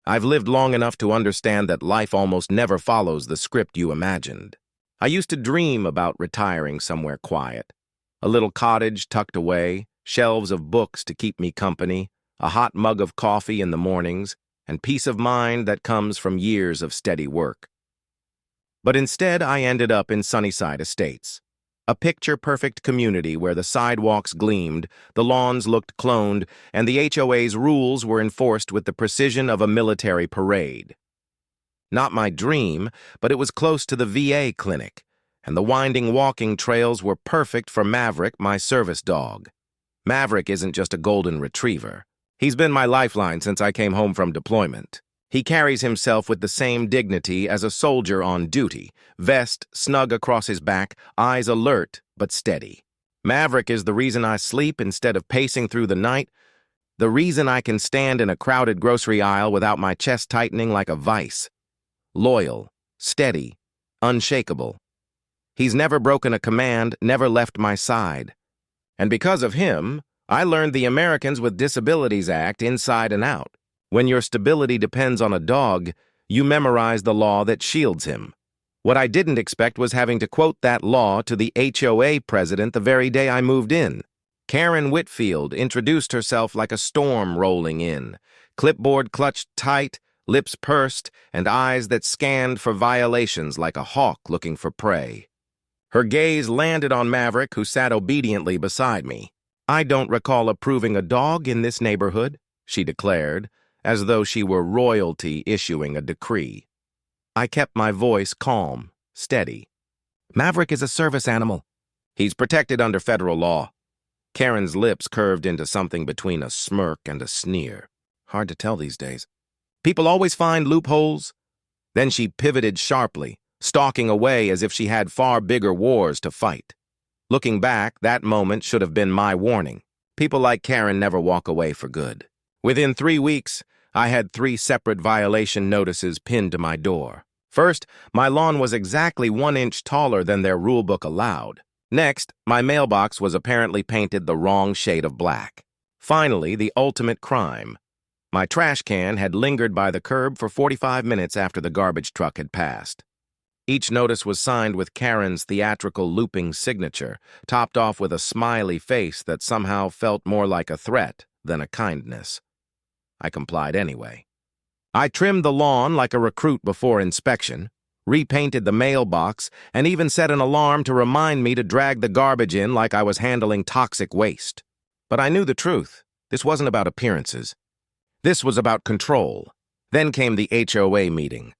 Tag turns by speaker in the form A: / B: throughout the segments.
A: I've lived long enough to understand that life almost never follows the script you imagined. I used to dream about retiring somewhere quiet. A little cottage tucked away, shelves of books to keep me company, a hot mug of coffee in the mornings, and peace of mind that comes from years of steady work. But instead, I ended up in Sunnyside Estates, a picture-perfect community where the sidewalks gleamed, the lawns looked cloned, and the HOA's rules were enforced with the precision of a military parade. Not my dream, but it was close to the VA clinic, and the winding walking trails were perfect for Maverick, my service dog. Maverick isn't just a golden retriever. He's been my lifeline since I came home from deployment. He carries himself with the same dignity as a soldier on duty, vest snug across his back, eyes alert but steady. Maverick is the reason I sleep instead of pacing through the night, the reason I can stand in a crowded grocery aisle without my chest tightening like a vice. Loyal, steady, unshakable. He's never broken a command, never left my side. And because of him, I learned the Americans with Disabilities Act inside and out. When your stability depends on a dog, you memorize the law that shields him. What I didn't expect was having to quote that law to the HOA president the very day I moved in. Karen Whitfield introduced herself like a storm rolling in, clipboard clutched tight, lips pursed, and eyes that scanned for violations like a hawk looking for prey. Her gaze landed on Maverick, who sat obediently beside me. "I don't recall approving a dog in this neighborhood," she declared, as though she were royalty issuing a decree. I kept my voice calm, steady. "Maverick is a service animal. He's protected under federal law." Karen's lips curved into something between a smirk and a sneer. Hard to tell these days. "People always find loopholes." Then she pivoted sharply, stalking away as if she had far bigger wars to fight. Looking back, that moment should have been my warning. People like Karen never walk away for good. Within 3 weeks, I had 3 separate violation notices pinned to my door. First, my lawn was exactly 1 inch taller than their rulebook allowed. Next, my mailbox was apparently painted the wrong shade of black. Finally, the ultimate crime. My trash can had lingered by the curb for 45 minutes after the garbage truck had passed. Each notice was signed with Karen's theatrical looping signature, topped off with a smiley face that somehow felt more like a threat than a kindness. I complied anyway. I trimmed the lawn like a recruit before inspection, repainted the mailbox, and even set an alarm to remind me to drag the garbage in like I was handling toxic waste. But I knew the truth. This wasn't about appearances. This was about control. Then came the HOA meeting.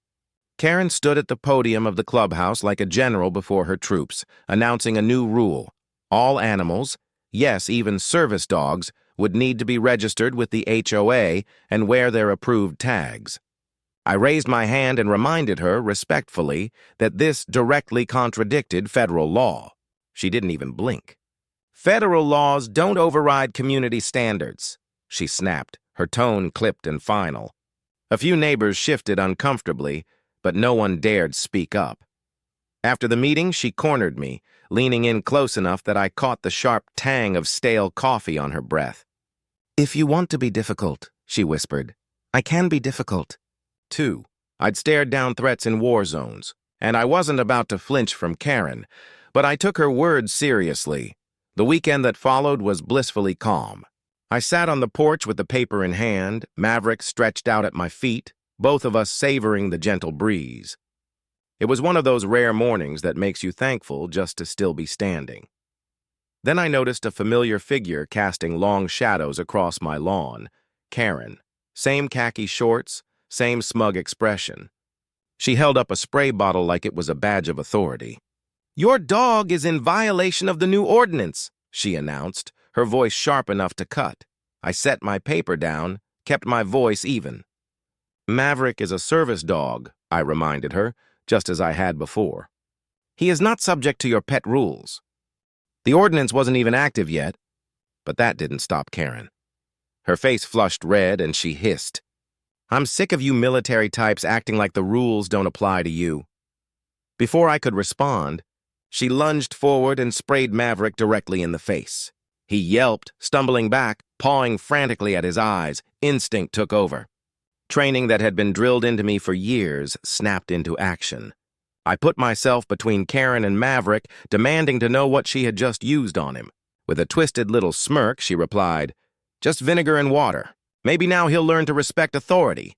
A: Karen stood at the podium of the clubhouse like a general before her troops, announcing a new rule. All animals, yes, even service dogs, would need to be registered with the HOA and wear their approved tags. I raised my hand and reminded her, respectfully, that this directly contradicted federal law. She didn't even blink. "Federal laws don't override community standards," she snapped, her tone clipped and final. A few neighbors shifted uncomfortably, but no one dared speak up. After the meeting, she cornered me, leaning in close enough that I caught the sharp tang of stale coffee on her breath. "If you want to be difficult," she whispered, "I can be difficult." 2. I'd stared down threats in war zones, and I wasn't about to flinch from Karen, but I took her words seriously. The weekend that followed was blissfully calm. I sat on the porch with the paper in hand, Maverick stretched out at my feet, both of us savoring the gentle breeze. It was one of those rare mornings that makes you thankful just to still be standing. Then I noticed a familiar figure casting long shadows across my lawn. Karen. Same khaki shorts, same smug expression. She held up a spray bottle like it was a badge of authority. "Your dog is in violation of the new ordinance," she announced, her voice sharp enough to cut. I set my paper down, kept my voice even. "Maverick is a service dog," I reminded her, just as I had before. "He is not subject to your pet rules." The ordinance wasn't even active yet, but that didn't stop Karen. Her face flushed red and she hissed, "I'm sick of you military types acting like the rules don't apply to you." Before I could respond, she lunged forward and sprayed Maverick directly in the face. He yelped, stumbling back, pawing frantically at his eyes. Instinct took over. Training that had been drilled into me for years snapped into action. I put myself between Karen and Maverick, demanding to know what she had just used on him. With a twisted little smirk, she replied, "Just vinegar and water. Maybe now he'll learn to respect authority."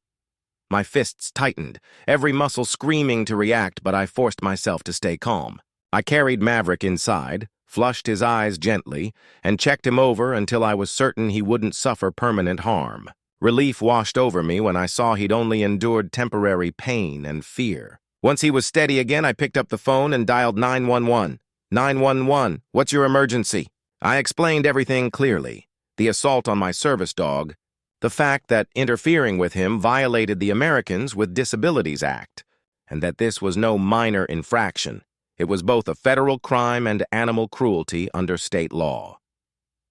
A: My fists tightened, every muscle screaming to react, but I forced myself to stay calm. I carried Maverick inside, flushed his eyes gently, and checked him over until I was certain he wouldn't suffer permanent harm. Relief washed over me when I saw he'd only endured temporary pain and fear. Once he was steady again, I picked up the phone and dialed 911. 911, what's your emergency? I explained everything clearly. The assault on my service dog, the fact that interfering with him violated the Americans with Disabilities Act, and that this was no minor infraction. It was both a federal crime and animal cruelty under state law.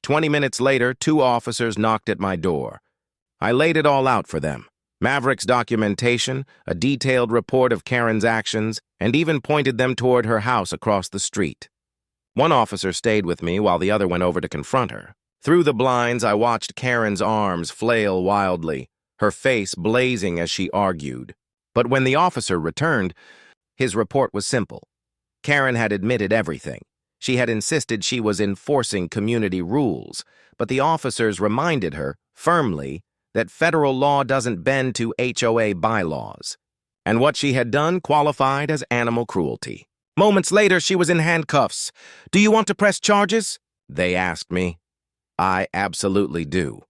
A: 20 minutes later, 2 officers knocked at my door. I laid it all out for them. Maverick's documentation, a detailed report of Karen's actions, and even pointed them toward her house across the street. One officer stayed with me while the other went over to confront her. Through the blinds, I watched Karen's arms flail wildly, her face blazing as she argued. But when the officer returned, his report was simple. Karen had admitted everything. She had insisted she was enforcing community rules, but the officers reminded her, firmly, that federal law doesn't bend to HOA bylaws, and what she had done qualified as animal cruelty. Moments later, she was in handcuffs. "Do you want to press charges?" they asked me. "I absolutely do."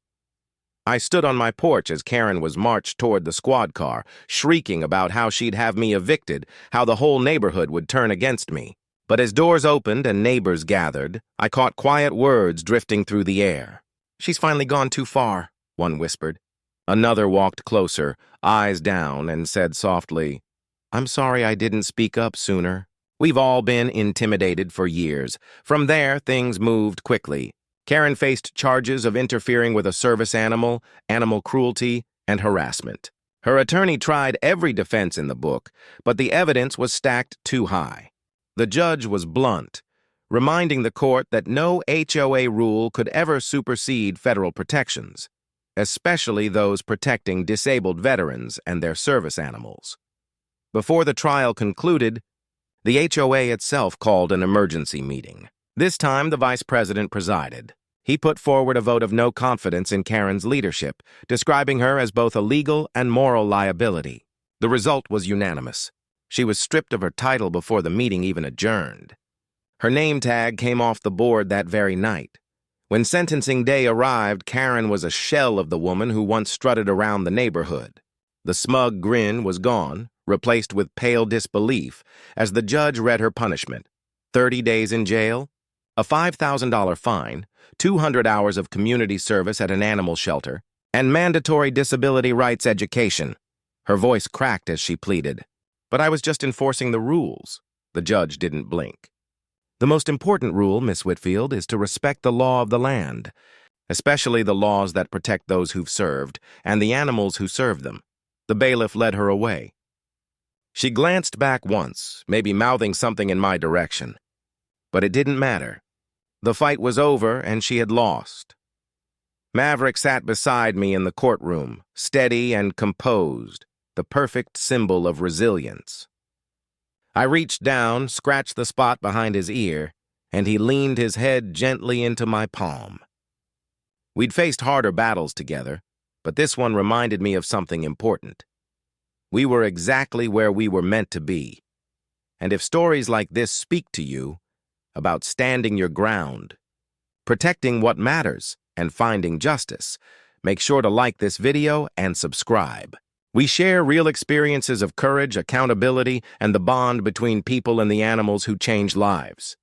A: I stood on my porch as Karen was marched toward the squad car, shrieking about how she'd have me evicted, how the whole neighborhood would turn against me. But as doors opened and neighbors gathered, I caught quiet words drifting through the air. "She's finally gone too far," one whispered. Another walked closer, eyes down, and said softly, "I'm sorry I didn't speak up sooner. We've all been intimidated for years." From there, things moved quickly. Karen faced charges of interfering with a service animal, animal cruelty, and harassment. Her attorney tried every defense in the book, but the evidence was stacked too high. The judge was blunt, reminding the court that no HOA rule could ever supersede federal protections, especially those protecting disabled veterans and their service animals. Before the trial concluded, the HOA itself called an emergency meeting. This time, the vice president presided. He put forward a vote of no confidence in Karen's leadership, describing her as both a legal and moral liability. The result was unanimous. She was stripped of her title before the meeting even adjourned. Her name tag came off the board that very night. When sentencing day arrived, Karen was a shell of the woman who once strutted around the neighborhood. The smug grin was gone, replaced with pale disbelief, as the judge read her punishment: 30 days in jail, a $5,000 fine, 200 hours of community service at an animal shelter, and mandatory disability rights education. Her voice cracked as she pleaded. "But I was just enforcing the rules." The judge didn't blink. "The most important rule, Miss Whitfield, is to respect the law of the land, especially the laws that protect those who've served and the animals who serve them." The bailiff led her away. She glanced back once, maybe mouthing something in my direction. But it didn't matter. The fight was over, and she had lost. Maverick sat beside me in the courtroom, steady and composed, the perfect symbol of resilience. I reached down, scratched the spot behind his ear, and he leaned his head gently into my palm. We'd faced harder battles together, but this one reminded me of something important. We were exactly where we were meant to be. And if stories like this speak to you, about standing your ground, protecting what matters, and finding justice, make sure to like this video and subscribe. We share real experiences of courage, accountability, and the bond between people and the animals who change lives.